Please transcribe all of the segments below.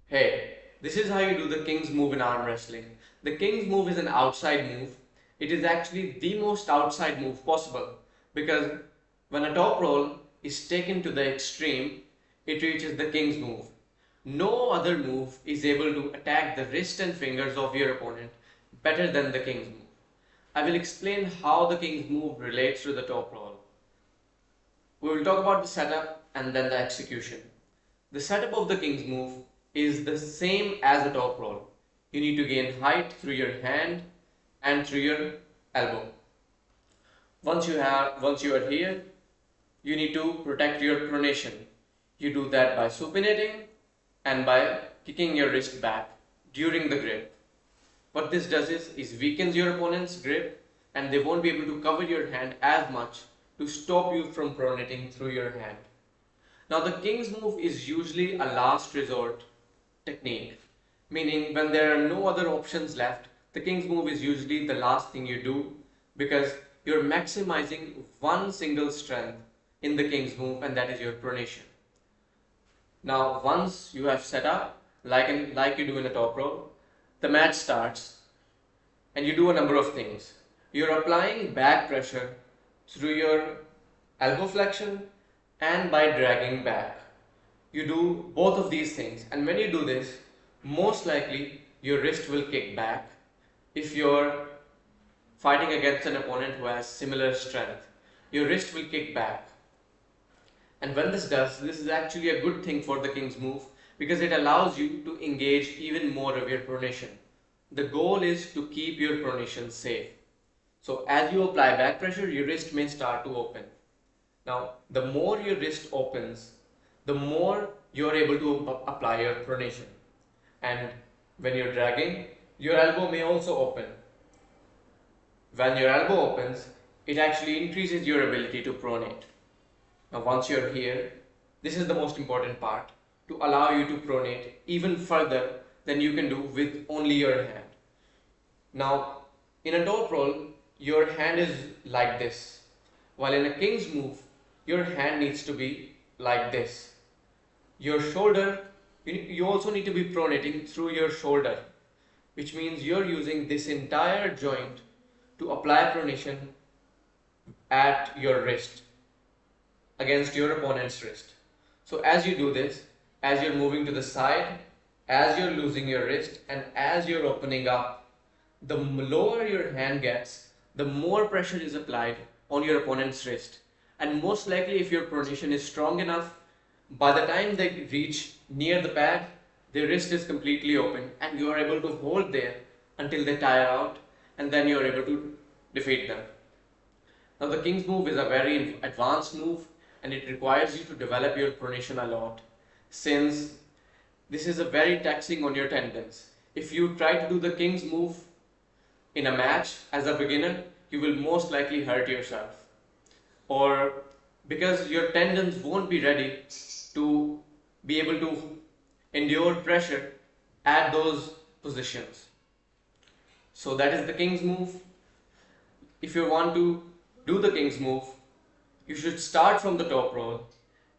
Hey, this is how you do the king's move in arm wrestling. The king's move is an outside move. It is actually the most outside move possible because when a top roll is taken to the extreme, it reaches the king's move. No other move is able to attack the wrist and fingers of your opponent better than the king's move. I will explain how the king's move relates to the top roll. We will talk about the setup and then the execution. The setup of the king's move is the same as the top roll. You need to gain height through your hand and through your elbow. Once you are here, you need to protect your pronation. You do that by supinating and by kicking your wrist back during the grip. What this does is weakens your opponent's grip and they won't be able to cover your hand as much to stop you from pronating through your hand. Now the king's move is usually a last resort technique, meaning when there are no other options left, the king's move is usually the last thing you do because you're maximizing one single strength in the king's move, and that is your pronation. Now once you have set up, like you do in a top roll, the match starts and you do a number of things. You're applying back pressure through your elbow flexion and by dragging back. You do both of these things, and when you do this, most likely your wrist will kick back if you're fighting against an opponent who has similar strength. Your wrist will kick back. And when this does, this is actually a good thing for the king's move because it allows you to engage even more of your pronation. The goal is to keep your pronation safe. So as you apply back pressure, your wrist may start to open. Now, the more your wrist opens, the more you're able to apply your pronation. And when you're dragging, your elbow may also open. When your elbow opens, it actually increases your ability to pronate. Now once you're here, this is the most important part, to allow you to pronate even further than you can do with only your hand. Now in a top roll, your hand is like this, while in a king's move, your hand needs to be like this. Your shoulder, you also need to be pronating through your shoulder, which means you're using this entire joint to apply pronation at your wrist against your opponent's wrist. So as you do this, as you're moving to the side, as you're losing your wrist, and as you're opening up, the lower your hand gets, the more pressure is applied on your opponent's wrist. And most likely, if your pronation is strong enough, by the time they reach near the pad, their wrist is completely open and you are able to hold there until they tire out, and then you are able to defeat them. Now the king's move is a very advanced move and it requires you to develop your pronation a lot, since this is a very taxing on your tendons. If you try to do the king's move in a match as a beginner, you will most likely hurt yourself, or because your tendons won't be ready to be able to endure pressure at those positions. So that is the king's move. If you want to do the king's move, you should start from the top roll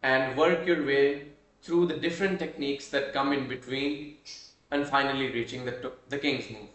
and work your way through the different techniques that come in between and finally reaching the king's move.